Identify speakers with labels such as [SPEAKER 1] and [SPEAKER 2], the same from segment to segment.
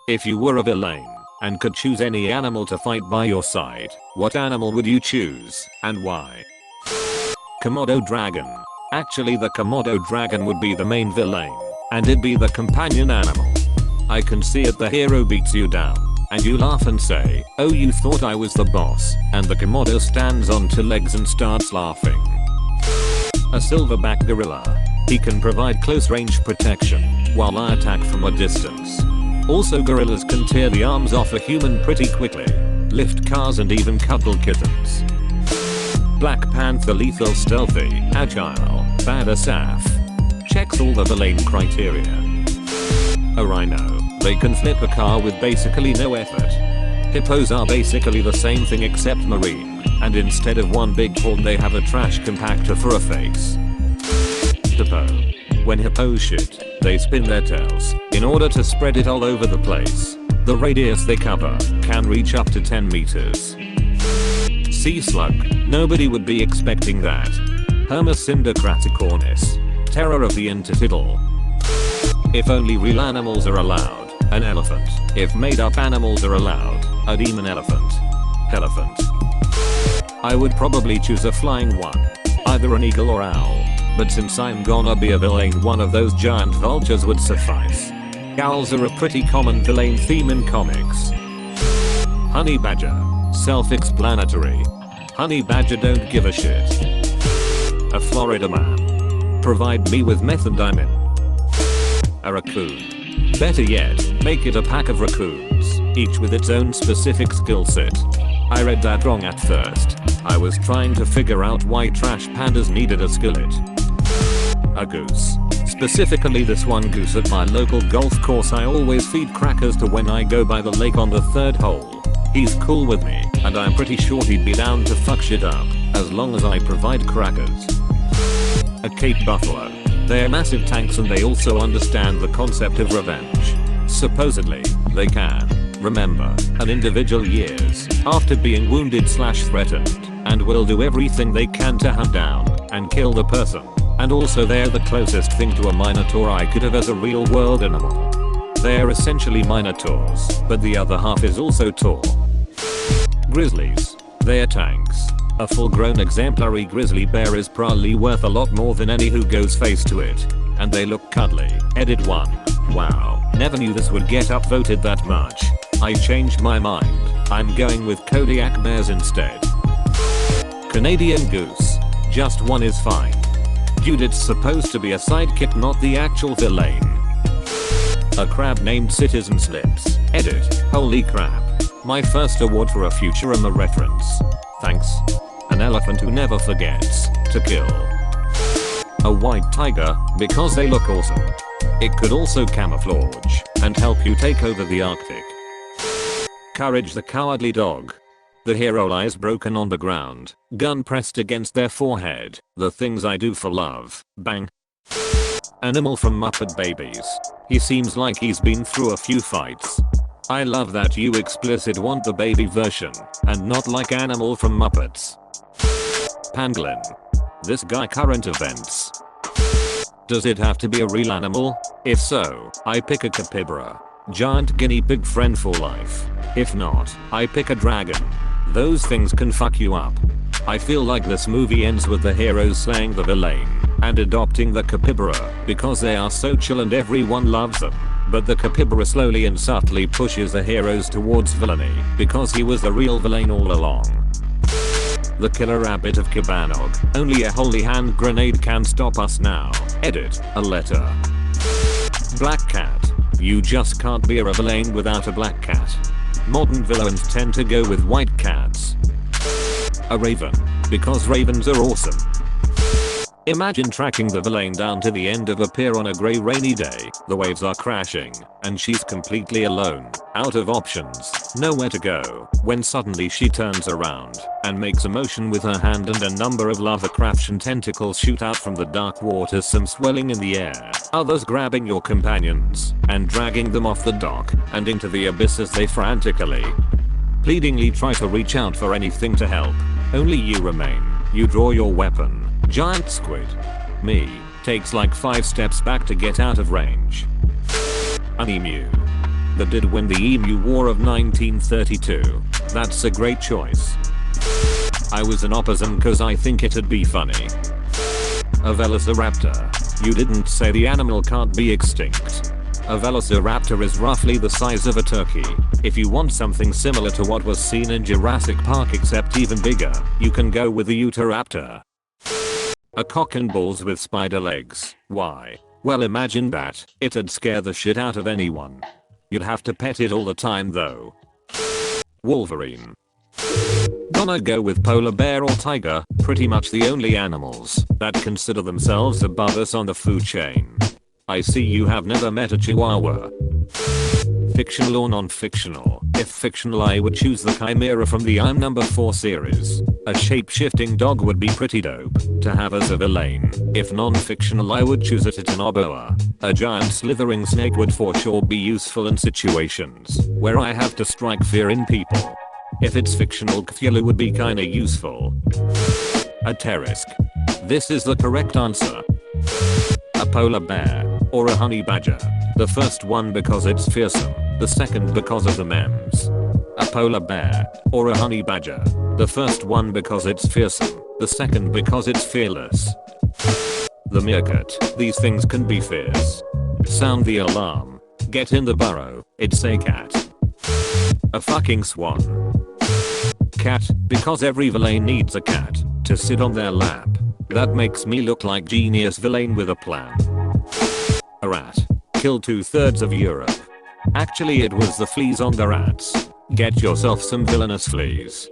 [SPEAKER 1] If you were a villain and could choose any animal to fight by your side, what animal would you choose and why? Komodo dragon. Actually, the Komodo dragon would be the main villain, and it'd be the companion animal. I can see it, the hero beats you down, and you laugh and say, "Oh, you thought I was the boss," and the Komodo stands on two legs and starts laughing. A silverback gorilla. He can provide close range protection, while I attack from a distance. Also, gorillas can tear the arms off a human pretty quickly, lift cars and even cuddle kittens. Black panther. Lethal, stealthy, agile, badass AF. Checks all the villain criteria. A rhino. They can flip a car with basically no effort. Hippos are basically the same thing except marine, and instead of one big horn they have a trash compactor for a face. Hippo. When hippos shit, they spin their tails in order to spread it all over the place. The radius they cover can reach up to 10 meters. Sea slug. Nobody would be expecting that. Hermes syndacraticornis. Terror of the intertidal. If only real animals are allowed, an elephant. If made up animals are allowed, a demon elephant. Elephant. I would probably choose a flying one. Either an eagle or owl. But since I'm gonna be a villain, one of those giant vultures would suffice. Owls are a pretty common villain theme in comics. Honey badger. Self-explanatory. Honey badger don't give a shit. A Florida man. Provide me with methamphetamine. A raccoon. Better yet, make it a pack of raccoons, each with its own specific skill set. I read that wrong at first. I was trying to figure out why trash pandas needed a skillet. A goose. Specifically this one goose at my local golf course I always feed crackers to when I go by the lake on the third hole. He's cool with me, and I'm pretty sure he'd be down to fuck shit up, as long as I provide crackers. A Cape buffalo. They're massive tanks and they also understand the concept of revenge. Supposedly, they can remember an individual years after being wounded/threatened, and will do everything they can to hunt down and kill the person. And also they're the closest thing to a minotaur I could have as a real world animal. They're essentially minotaurs, but the other half is also tall. Grizzlies. They're tanks. A full-grown exemplary grizzly bear is probably worth a lot more than any who goes face to it. And they look cuddly. Edit 1. Wow, never knew this would get upvoted that much. I changed my mind. I'm going with Kodiak bears instead. Canadian goose. Just one is fine. Dude, it's supposed to be a sidekick, not the actual villain. A crab named Citizen Slips. Edit. Holy crap. My first award for a Futurama reference. Thanks. An elephant who never forgets to kill. A white tiger, because they look awesome. It could also camouflage and help you take over the Arctic. Courage, the cowardly dog. The hero lies broken on the ground, gun pressed against their forehead. The things I do for love. Bang. Animal from Muppet Babies. He seems like he's been through a few fights. I love that you explicit want the baby version, and not like Animal from Muppets. Pangolin. This guy current events. Does it have to be a real animal? If so, I pick a capybara. Giant guinea pig friend for life. If not, I pick a dragon. Those things can fuck you up. I feel like this movie ends with the heroes slaying the villain and adopting the capybara because they are so chill and everyone loves them. But the capybara slowly and subtly pushes the heroes towards villainy because he was the real villain all along. The killer rabbit of Cabanog. Only a holy hand grenade can stop us now. Edit. A letter. Black cat. You just can't be a villain without a black cat. Modern villains tend to go with white cats. A raven. Because ravens are awesome. Imagine tracking the villain down to the end of a pier on a grey rainy day. The waves are crashing, and she's completely alone, out of options, nowhere to go, when suddenly she turns around and makes a motion with her hand and a number of Lovecraftian tentacles shoot out from the dark water, some swelling in the air, others grabbing your companions and dragging them off the dock and into the abyss as they frantically, pleadingly try to reach out for anything to help. Only you remain. You draw your weapon. Giant squid. Me. Takes like 5 steps back to get out of range. An emu. that did win the Emu War of 1932. That's a great choice. I was an opossum cause I think it'd be funny. A velociraptor. You didn't say the animal can't be extinct. A velociraptor is roughly the size of a turkey. If you want something similar to what was seen in Jurassic Park except even bigger, you can go with the Utahraptor. A cock and balls with spider legs. Why? Well, imagine that. It'd scare the shit out of anyone. You'd have to pet it all the time though. Wolverine. Gonna go with polar bear or tiger, pretty much the only animals that consider themselves above us on the food chain. I see you have never met a chihuahua. Fictional or non-fictional? If fictional, I would choose the Chimera from the I'm Number 4 series. A shape-shifting dog would be pretty dope to have as a villain. If non-fictional, I would choose a Titanoboa. A giant slithering snake would for sure be useful in situations where I have to strike fear in people. If it's fictional, Cthulhu would be kinda useful. A Terisk. This is the correct answer. A polar bear or a honey badger. The first one because it's fearsome, the second because of the memes. A polar bear or a honey badger. The first one because it's fearsome, the second because it's fearless. The meerkat. These things can be fierce. Sound the alarm. Get in the burrow. It's a cat. A fucking swan. Cat, because every villain needs a cat to sit on their lap. That makes me look like genius villain with a plan. A rat. Kill 2/3 of Europe. Actually, it was the fleas on the rats. Get yourself some villainous fleas.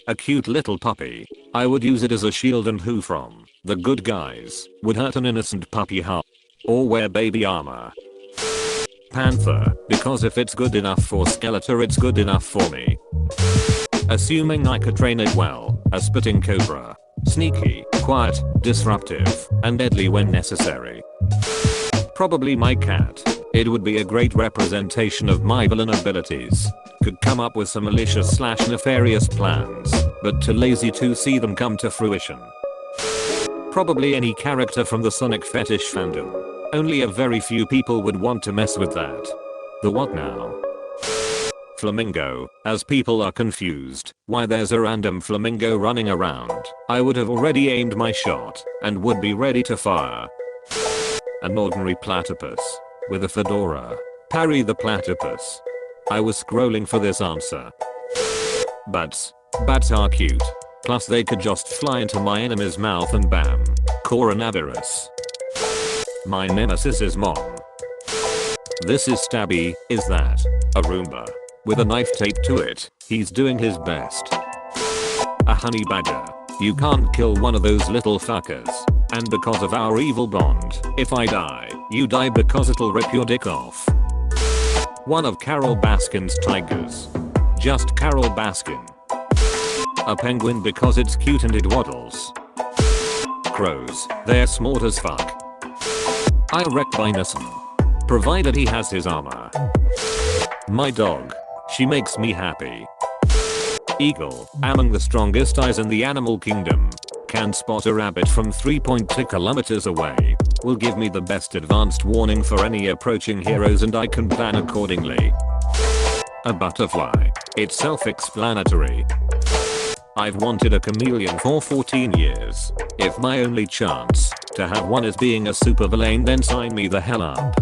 [SPEAKER 1] A cute little puppy. I would use it as a shield, and who from the good guys would hurt an innocent puppy heart or wear baby armor? Panther, because if it's good enough for Skeletor, it's good enough for me. Assuming I could train it well. A spitting cobra. Sneaky, quiet, disruptive, and deadly when necessary. Probably my cat. It would be a great representation of my villain abilities. Could come up with some malicious / nefarious plans, but too lazy to see them come to fruition. Probably any character from the Sonic fetish fandom. Only a very few people would want to mess with that. The what now? Flamingo. As people are confused why there's a random flamingo running around, I would have already aimed my shot and would be ready to fire. An ordinary platypus with a fedora. Parry the platypus. I was scrolling for this answer. Bats. Bats are cute. Plus they could just fly into my enemy's mouth and bam. Coronavirus. My nemesis is Mom. This is Stabby. Is that a Roomba? With a knife taped to it, he's doing his best. A honey badger. You can't kill one of those little fuckers. And because of our evil bond, if I die, you die because it'll rip your dick off. One of Carol Baskin's tigers. Just Carol Baskin. A penguin because it's cute and it waddles. Crows. They're smart as fuck. I wreck Bison. Provided he has his armor. My dog. She makes me happy. Eagle. Among the strongest eyes in the animal kingdom. Can spot a rabbit from 3.2 kilometers away. Will give me the best advanced warning for any approaching heroes, and I can plan accordingly. A butterfly. It's self-explanatory. I've wanted a chameleon for 14 years. If my only chance to have one is being a supervillain, then sign me the hell up.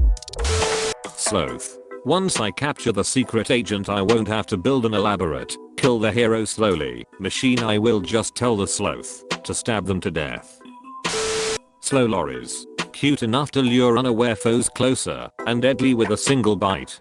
[SPEAKER 1] Sloth. Once I capture the secret agent, I won't have to build an elaborate kill the hero slowly machine. I will just tell the sloth to stab them to death. Slow lorries. Cute enough to lure unaware foes closer and deadly with a single bite.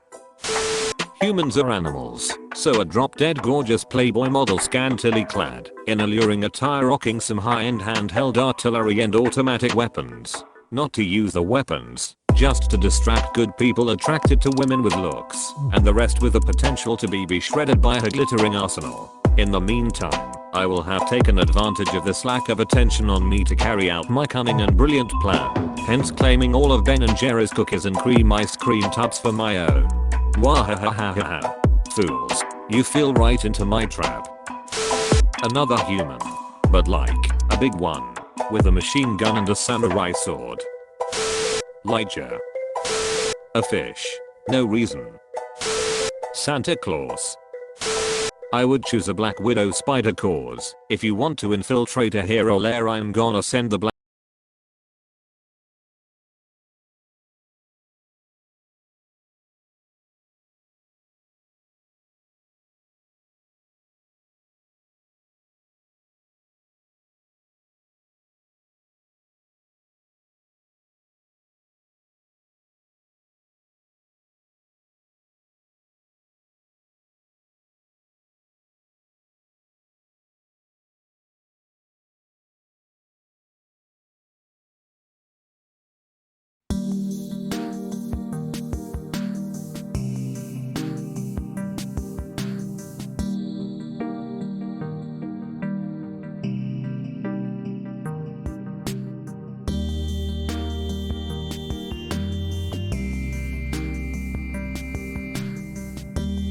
[SPEAKER 1] Humans are animals, so a drop-dead gorgeous playboy model scantily clad in alluring attire, rocking some high-end handheld artillery and automatic weapons. Not to use the weapons, just to distract good people attracted to women with looks, and the rest with the potential to be shredded by her glittering arsenal. In the meantime, I will have taken advantage of this lack of attention on me to carry out my cunning and brilliant plan, hence claiming all of Ben & Jerry's cookies and cream ice cream tubs for my own. Wahahahaha. Fools. You fell right into my trap. Another human. But like, a big one. With a machine gun and a samurai sword. Elijah. A fish. No reason. Santa Claus. I would choose a Black Widow spider cause if you want to infiltrate a hero lair I'm gonna send the Black